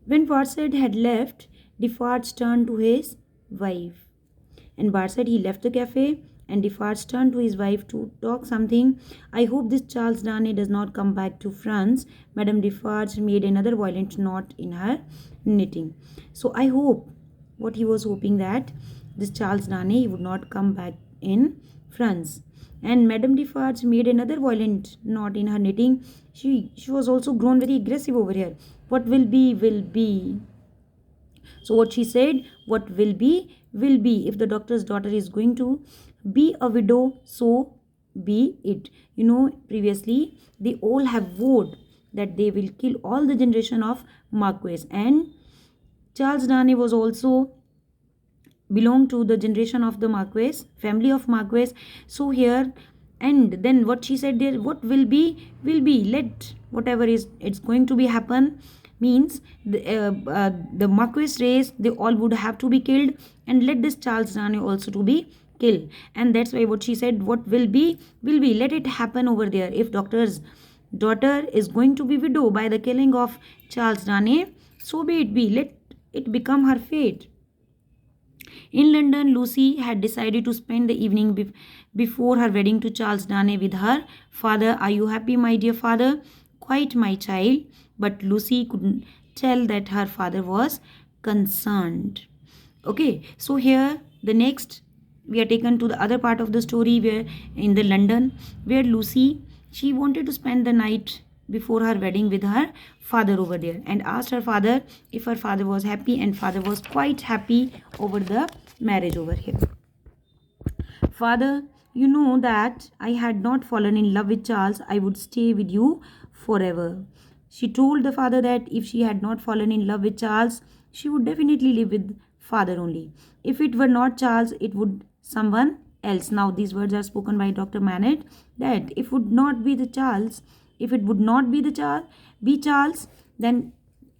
When Barsad had left, Defarge turned to his wife. And Barsad he left the cafe and Defarge turned to his wife to talk something. I hope this Charles Darnay does not come back to France. Madame Defarge made another violent knot in her knitting. So I hope what he was hoping that this Charles Darnay would not come back in France. And Madame Defarge made another violent knot in her knitting. She was also grown very aggressive over here. What will be, will be. So what she said, what will be, will be. If the doctor's daughter is going to be a widow, so be it. Previously they all have vowed that they will kill all the generation of Marquess, and Charles Darnay was also belong to the generation of the Marquess, family of Marquess. So here, and then what she said there, what will be. Let whatever is it's going to be happen, means the Marquess race, they all would have to be killed, and let this Charles Darnay also to be killed. And that's why what she said, what will be, will be. Let it happen over there. If doctor's daughter is going to be widow by the killing of Charles Darnay, so be it be. Let it become her fate. In London, Lucy had decided to spend the evening before her wedding to Charles Darnay with her father. Are you happy, my dear father? Quite, my child. But Lucy couldn't tell that her father was concerned. Okay, so here the next we are taken to the other part of the story, where in the London, where Lucy, she wanted to spend the night before her wedding with her father over there, and asked her father if her father was happy, and father was quite happy over the marriage over here. Father, you know that I had not fallen in love with Charles, I would stay with you forever. She told the father that if she had not fallen in love with Charles, she would definitely live with father only. If it were not Charles, it would someone else. Now these words are spoken by Dr. Manet, that if would not be the Charles, if it would not be the Charles, then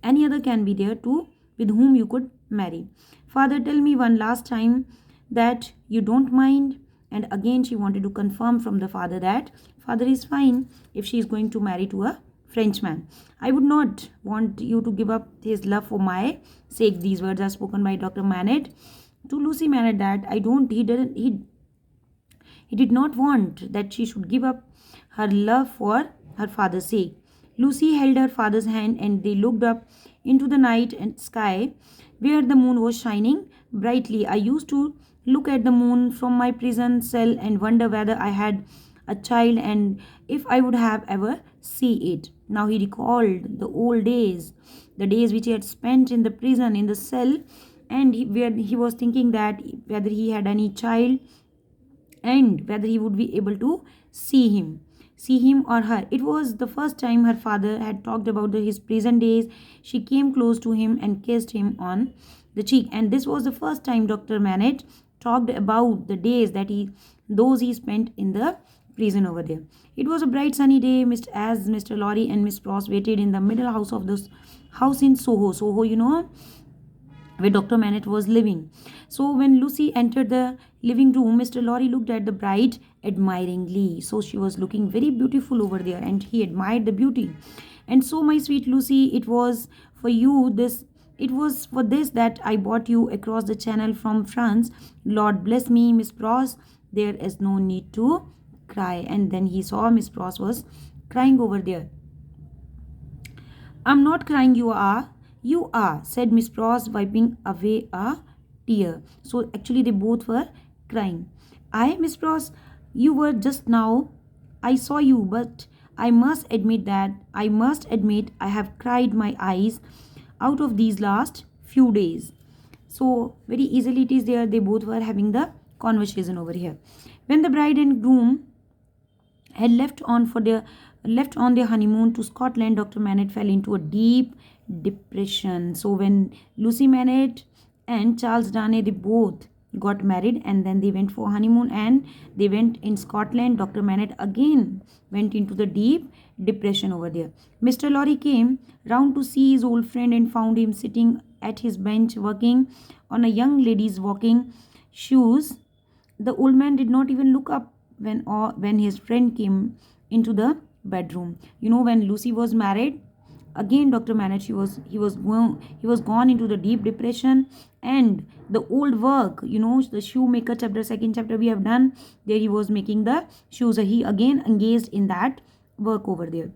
any other can be there too, with whom you could marry. Father, tell me one last time that you don't mind. And again she wanted to confirm from the father that father is fine if she is going to marry to a Frenchman. I would not want you to give up his love for my sake. These words are spoken by Dr. Manet to Lucy Manet, that he did not want that she should give up her love for her father's sake. Lucy held her father's hand and they looked up into the night and sky where the moon was shining brightly. I used to look at the moon from my prison cell and wonder whether I had a child and if I would have ever see it. Now he recalled the old days, the days which he had spent in the prison, in the cell, and where he was thinking that whether he had any child and whether he would be able to see him or her. It was the first time her father had talked about his prison days. She came close to him and kissed him on the cheek, and this was the first time Dr. Manet talked about the days that those he spent in the prison over there. It was a bright sunny day, as Mr. Lorry and Miss Pross waited in the middle house of this house in Soho, where Dr. Manet was living. So when Lucy entered the living room, Mr. Lorry looked at the bride admiringly. So she was looking very beautiful over there and he admired the beauty. And so, my sweet Lucy, it was for this that I brought you across the channel from France. Lord bless me, Miss Pross, there is no need to cry. And then he saw Miss Pross was crying over there. I'm not crying, you are. You are, said Miss Pross, wiping away a tear. So actually they both were crying. Miss Pross, you were just now. I saw you, but I must admit I have cried my eyes out of these last few days. So very easily it is there. They both were having the conversation over here. When the bride and groom had left on their honeymoon to Scotland, Dr. Manet fell into a deep depression. So when Lucy Manet and Charles Darnay, they both got married and then they went for honeymoon and they went in Scotland, Dr. Manet again went into the deep depression over there. Mr. Lorry came round to see his old friend and found him sitting at his bench working on a young lady's walking shoes. The old man did not even look up when his friend came into the bedroom. When Lucy was married, again Dr. Manage, he was gone into the deep depression. And the old work, the shoemaker chapter, second chapter we have done, there he was making the shoes. He again engaged in that work over there.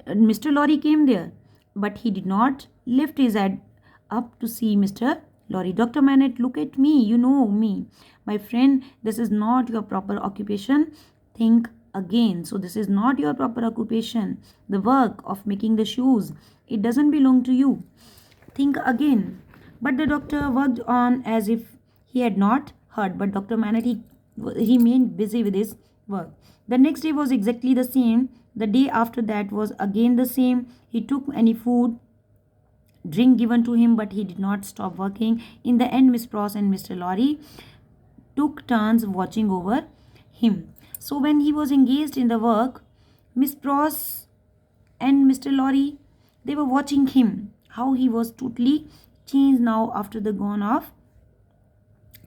Mr. Lorry came there, but he did not lift his head up to see Mr. Lorry. Dr. Manette, look at me, you know me. My friend, this is not your proper occupation. Think again. So, this is not your proper occupation. The work of making the shoes, it doesn't belong to you. Think again. But the doctor worked on as if he had not heard. But Dr. Manette, he remained busy with his work. The next day was exactly the same. The day after that was again the same. He took any food, drink given to him, but he did not stop working. In the end, Miss Pross and Mr. Lorry took turns watching over him. So when he was engaged in the work, Miss Pross and Mr. Lorry, they were watching him, how he was totally changed now after the gone of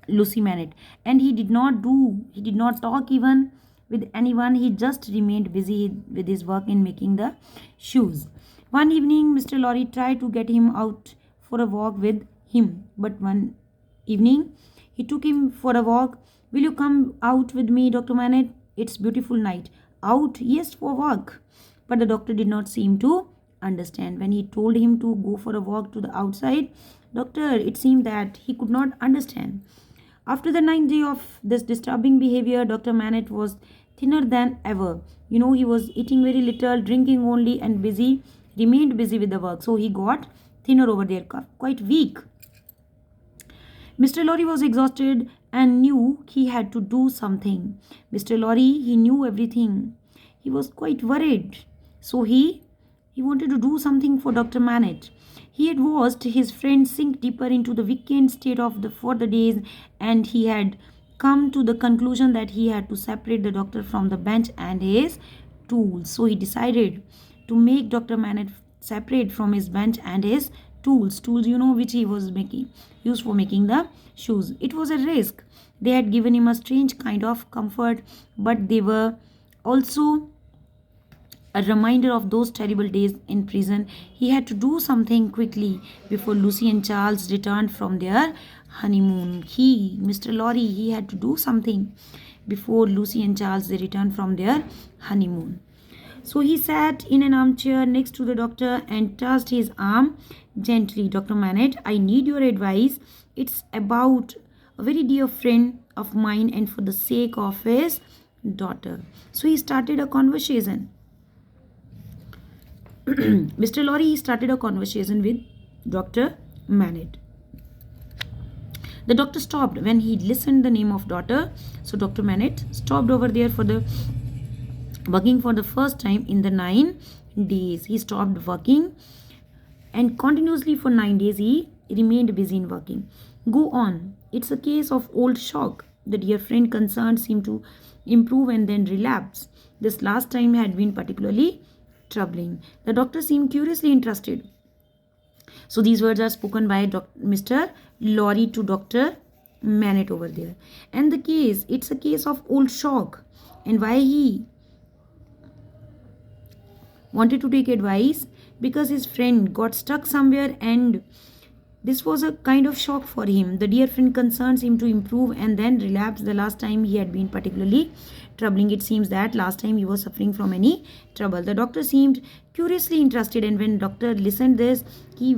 Lucy Manette. And he did not talk even with anyone. He just remained busy with his work in making the shoes. One evening, Mr. Lorry tried to get him out for a walk with him. But one evening, he took him for a walk. Will you come out with me, Dr. Manette? It's beautiful night. Out? Yes, for a walk. But the doctor did not seem to understand. When he told him to go for a walk to the outside, doctor, it seemed that he could not understand. After the 9th day of this disturbing behavior, Dr. Manette was thinner than ever. He was eating very little, drinking only, and remained busy with the work. So he got thinner over there, quite weak. Mr. Lorry was exhausted and knew he had to do something. Mr. Lorry, he knew everything. He was quite worried. So he wanted to do something for Dr. Manette. He had watched his friend sink deeper into the weakened state for the days, and he had come to the conclusion that he had to separate the doctor from the bench and his tools. So he decided to make Dr. Manette separate from his bench and his tools, which he was used for making the shoes. It was a risk. They had given him a strange kind of comfort, but they were also a reminder of those terrible days in prison. He had to do something quickly before Lucy and Charles returned from their honeymoon. Mr. Lorry, he had to do something before Lucy and Charles they returned from their honeymoon. So he sat in an armchair next to the doctor and touched his arm gently. Dr. Manette, I need your advice. It's about a very dear friend of mine and for the sake of his daughter. So he started a conversation. Mr. Lorry started a conversation with Dr. Manette. The doctor stopped when he listened the name of daughter. So Dr. Manette stopped over there for the working for the first time in the 9 days. He stopped working and continuously for 9 days he remained busy in working. Go on. It's a case of old shock. The dear friend concerned seemed to improve and then relapse. This last time had been particularly troubling. The doctor seemed curiously interested. So these words are spoken by Mr. Lorry to Dr. Manette over there. And it's a case of old shock. And why he wanted to take advice? Because his friend got stuck somewhere and this was a kind of shock for him. The dear friend concerned seemed to improve and then relapse. The last time he had been particularly troubling. It seems that last time he was suffering from any trouble. The doctor seemed curiously interested, and when doctor listened this, he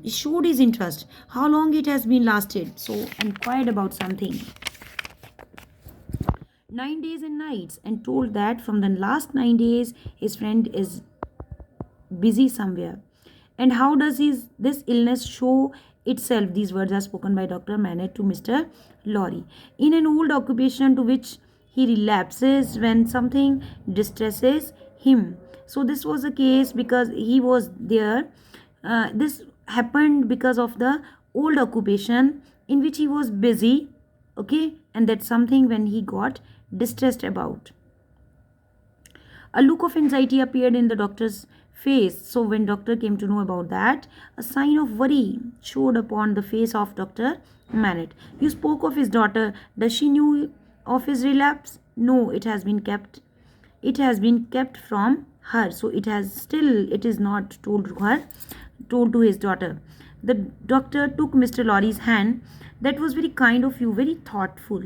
showed his interest. How long it has been lasted? So inquired about something. 9 days and nights, and told that from the last 9 days his friend is busy somewhere. And how does this illness show itself? These words are spoken by Dr. Manette to Mr. Lorry. In an old occupation to which he relapses when something distresses him. So this was the case because he was there. This happened because of the old occupation in which he was busy. Okay, and that's something when he got distressed about. A look of anxiety appeared in the doctor's face. So when doctor came to know about that, a sign of worry showed upon the face of Dr. Manette. You spoke of his daughter. Does she know of his relapse? No, it has been kept from her, so it is not told to her, told to his daughter. The doctor took Mr. Lorry's hand. That was very kind of you, very thoughtful.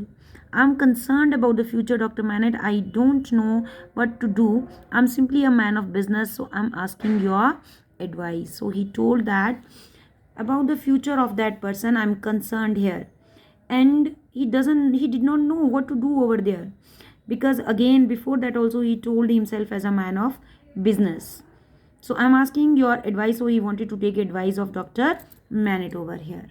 I'm concerned about the future, Dr. Manet. I don't know what to do. I'm simply a man of business, so I'm asking your advice. So he told that about the future of that person, I'm concerned here. And he did not know what to do over there, because again before that also he told himself as a man of business. So I'm asking your advice. So he wanted to take advice of Dr. Manet over here.